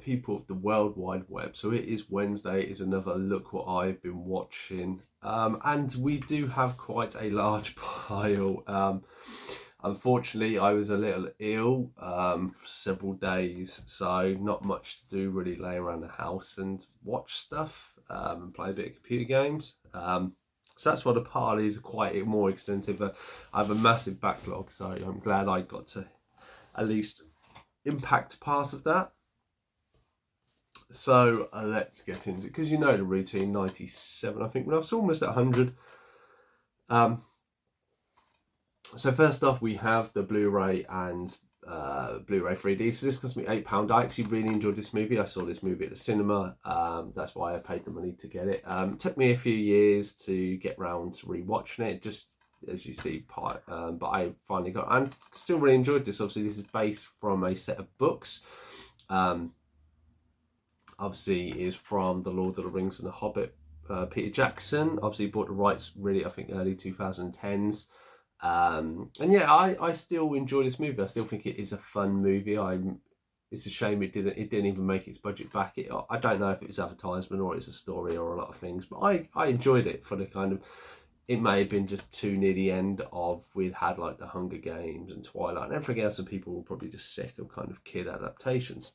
people of the World Wide Web. So it is Wednesday, it is another look what I've been watching. And we do have quite a large pile. Unfortunately, I was a little ill for several days, so not much to do, really lay around the house and watch stuff and play a bit of computer games. So that's why the pile is quite more extensive. I have a massive backlog, so I'm glad I got to at least impact part of that. So let's get into it, because you know the routine. 97, I think. Well, I was almost at 100. So first off, we have the Blu-ray and Blu-ray 3D. So this cost me £8. I actually really enjoyed this movie. I saw this movie at the cinema. That's why I paid the money to get it. It took me a few years to get round to rewatching it, just as you see, but I finally got, and still really enjoyed this. Obviously, this is based from a set of books. Obviously, is from The Lord of the Rings and The Hobbit. Peter Jackson obviously bought the rights, really, I think early 2010s. And yeah, I still enjoy this movie. I still think it is a fun movie. It's a shame it didn't even make its budget back. I don't know if it was advertisement or it's a story or a lot of things, but I enjoyed it for the kind of, it may have been just too near the end of, we'd had like the Hunger Games and Twilight and everything else, and people were probably just sick of kind of kid adaptations.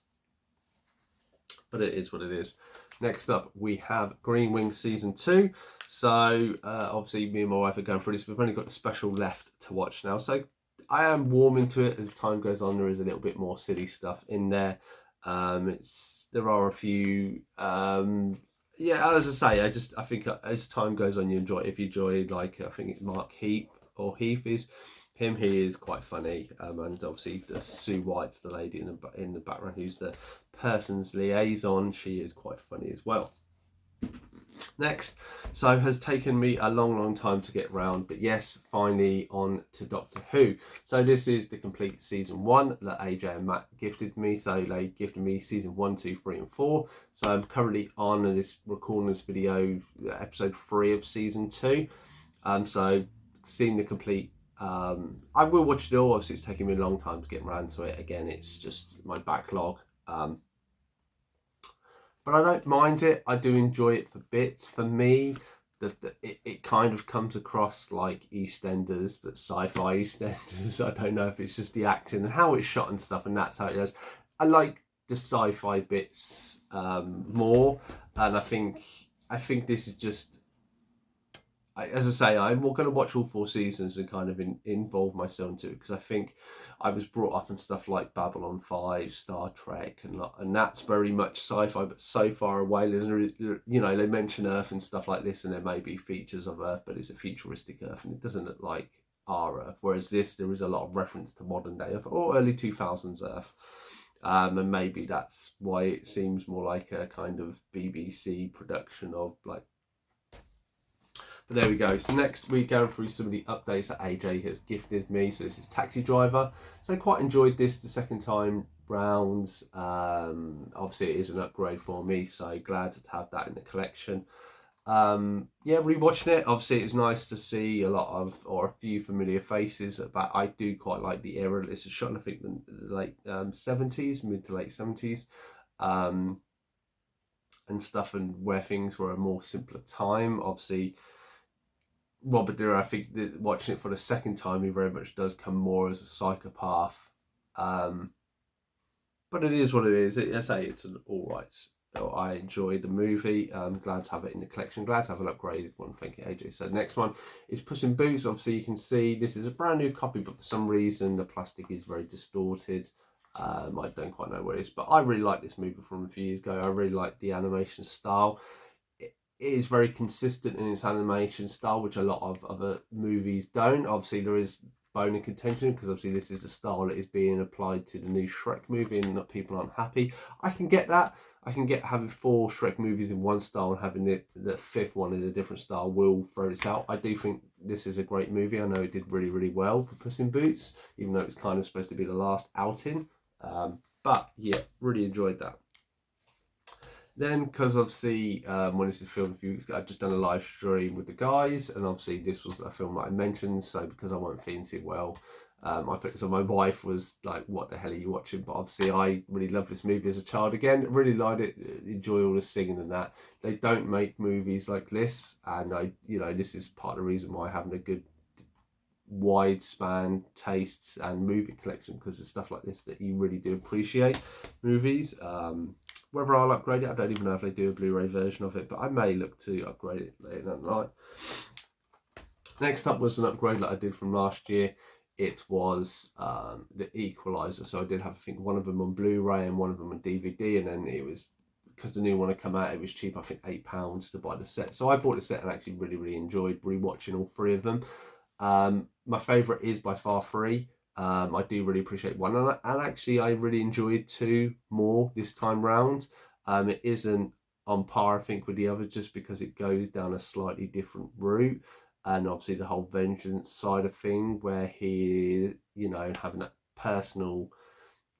But it is what it is. Next up, we have Green Wings Season 2. So, obviously, me and my wife are going through this. We've only got the special left to watch now. So, I am warming to it as time goes on. There is a little bit more silly stuff in there. There are a few... yeah, as I say, I think as time goes on, you enjoy it. If you enjoy, like, I think it's Mark Heath is him. He is quite funny, and obviously the Sue White, the lady in the background, who's the person's liaison, she is quite funny as well. Next, so has taken me a long time to get round, but yes, finally on to Doctor Who. So this is the complete season 1 that AJ and Matt gifted me. So they gifted me season 1, 2, 3 and 4. So I'm currently on this, recording this video, episode 3 of season 2. So seeing the complete, I will watch it all. Obviously it's taking me a long time to get around to it. Again, it's just my backlog. But I don't mind it. I do enjoy it for bits. For me, it kind of comes across like EastEnders, but sci-fi EastEnders. I don't know if it's just the acting and how it's shot and stuff, and that's how it is. I like the sci-fi bits more, and I think this is just... as I say, I'm going to watch all 4 seasons and kind of involve myself into it, because I think I was brought up in stuff like Babylon 5, Star Trek, and that's very much sci-fi, but so far away. There's, you know, they mention Earth and stuff like this, and there may be features of Earth, but it's a futuristic Earth, and it doesn't look like our Earth. Whereas this, there is a lot of reference to modern day Earth or early 2000s Earth. And maybe that's why it seems more like a kind of BBC production of like... But there we go. So next we go through some of the updates that AJ has gifted me. So this is Taxi Driver. So I quite enjoyed this the second time round. Obviously it is an upgrade for me, so glad to have that in the collection. Yeah, rewatching it, obviously it's nice to see a lot of, or a few familiar faces, but I do quite like the era. It's a shot in, I think, the late 70s, mid to late 70s. And stuff, and where things were a more simpler time. Obviously Robert De Niro, I think that watching it for the second time, he very much does come more as a psychopath. But it is what it is. I say it's an alright. So I enjoyed the movie. I'm glad to have it in the collection. Glad to have an upgraded one. Thank you, AJ. So next one is Puss in Boots. Obviously you can see this is a brand new copy, but for some reason the plastic is very distorted. I don't quite know what it is, but I really like this movie from a few years ago. I really like the animation style. It is very consistent in its animation style, which a lot of other movies don't. Obviously there is bone and contention, because obviously this is a style that is being applied to the new Shrek movie, and that people aren't happy. I can get that. I can get having 4 Shrek movies in one style and having the 5th one in a different style will throw this out. I do think this is a great movie. I know it did really well for Puss in Boots, even though it's kind of supposed to be the last outing. But yeah, really enjoyed that. Then, because obviously when this is filmed a few weeks ago, I've just done a live stream with the guys, and obviously this was a film that I mentioned, so because I wasn't feeling too well, I put so my wife was like, "What the hell are you watching?" But obviously, I really loved this movie as a child. Again, really liked it. Enjoy all the singing and that. They don't make movies like this, and this is part of the reason why having a good wide span tastes and movie collection, because there's stuff like this that you really do appreciate movies. Whether I'll upgrade it, I don't even know if they do a Blu-ray version of it, but I may look to upgrade it later that night. Next up was an upgrade that I did from last year. It was the Equalizer. So I did have, I think, one of them on Blu-ray and one of them on DVD, and then it was, because the new one had come out, it was cheap, I think £8 to buy the set. So I bought the set and actually really enjoyed rewatching all three of them. My favourite is by far 3. I do really appreciate 1, and actually I really enjoyed 2 more this time round. It isn't on par, I think, with the other, just because it goes down a slightly different route, and obviously the whole vengeance side of thing, where he, having that personal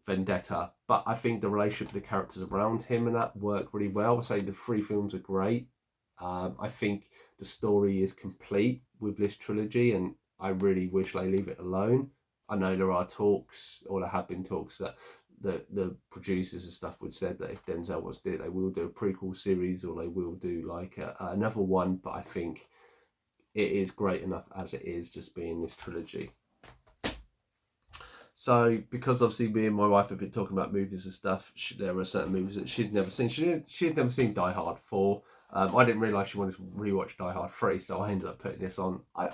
vendetta. But I think the relationship with the characters around him and that work really well. So the 3 films are great. I think the story is complete with this trilogy, and I really wish they leave it alone. I know there are talks, or there have been talks, that the producers and stuff would said that if Denzel was to do it, they will do a prequel series, or they will do like another one. But I think it is great enough as it is, just being this trilogy. So, because obviously me and my wife have been talking about movies and stuff, there were certain movies that she'd never seen. She'd never seen Die Hard 4. I didn't realise she wanted to rewatch Die Hard 3, so I ended up putting this on. I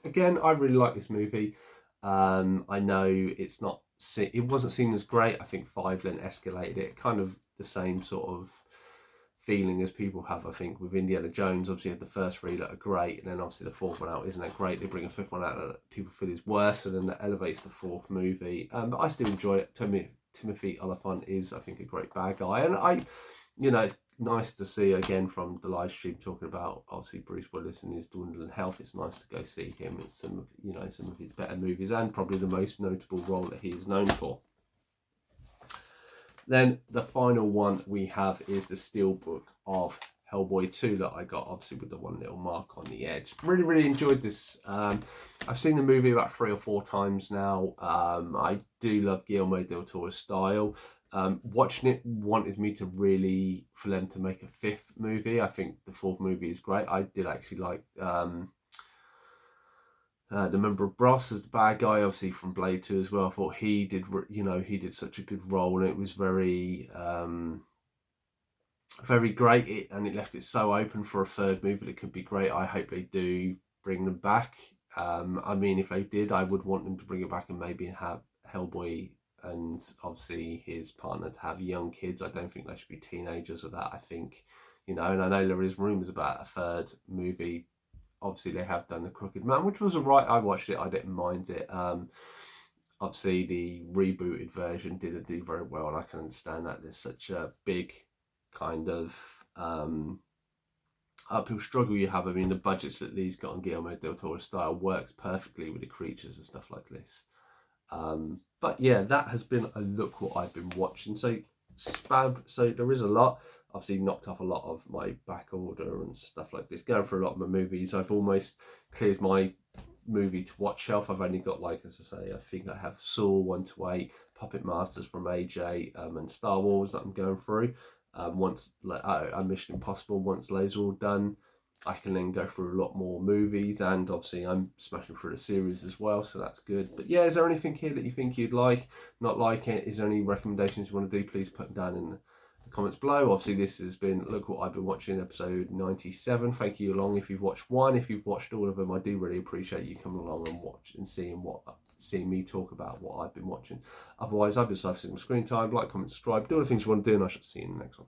really like this movie. I know it wasn't seen as great. I think 5 then escalated it. Kind of the same sort of feeling as people have, I think, with Indiana Jones. Obviously, had the first 3 that are great, and then obviously the 4th one out isn't that great. They bring a 5th one out that people feel is worse, and then that elevates the 4th movie. But I still enjoy it. Timothy Olyphant is, I think, a great bad guy, and it's nice to see again from the live stream talking about obviously Bruce Willis and his dwindling health. It's nice to go see him. It's some of his better movies, and probably the most notable role that he is known for. Then the final one we have is the Steelbook of Hellboy 2 that I got, obviously with the one little mark on the edge. Really enjoyed this. I've seen the movie about 3 or 4 times now. I do love Guillermo del Toro's style. Watching it wanted me to really, for them to make a 5th movie. I think the 4th movie is great. I did actually like the member of Bros as the bad guy, obviously from Blade 2 as well. I thought he did such a good role, and it was very great, and it left it so open for a 3rd movie that could be great. I hope they do bring them back. If they did, I would want them to bring it back and maybe have Hellboy and obviously his partner to have young kids. I don't think they should be teenagers of that. I think, and I know there is rumours about a 3rd movie. Obviously, they have done The Crooked Man, which was alright. I watched it. I didn't mind it. Obviously, the rebooted version didn't do very well, and I can understand that. There's such a big kind of uphill struggle you have. The budgets that these got on Guillermo del Toro style works perfectly with the creatures and stuff like this. But yeah, that has been a look what I've been watching. So there is a lot. Obviously knocked off a lot of my back order and stuff like this. Going through a lot of my movies, I've almost cleared my movie to watch shelf. I've only got, like, as I say, I think I have Saw 1 to 8, Puppet Masters from AJ, and Star Wars that I'm going through. Once Mission Impossible, once those are all done, I can then go through a lot more movies, and obviously I'm smashing through the series as well, so that's good. But yeah, is there anything here that you think you'd like, not like it? Is there any recommendations you want to do? Please put them down in the comments below. Obviously, this has been Look What I've Been Watching, episode 97. Thank you along if you've watched one. If you've watched all of them, I do really appreciate you coming along and watch and seeing me talk about what I've been watching. Otherwise, I've been Cypher Screen Time. Like, comment, subscribe, do all the things you want to do, and I shall see you in the next one.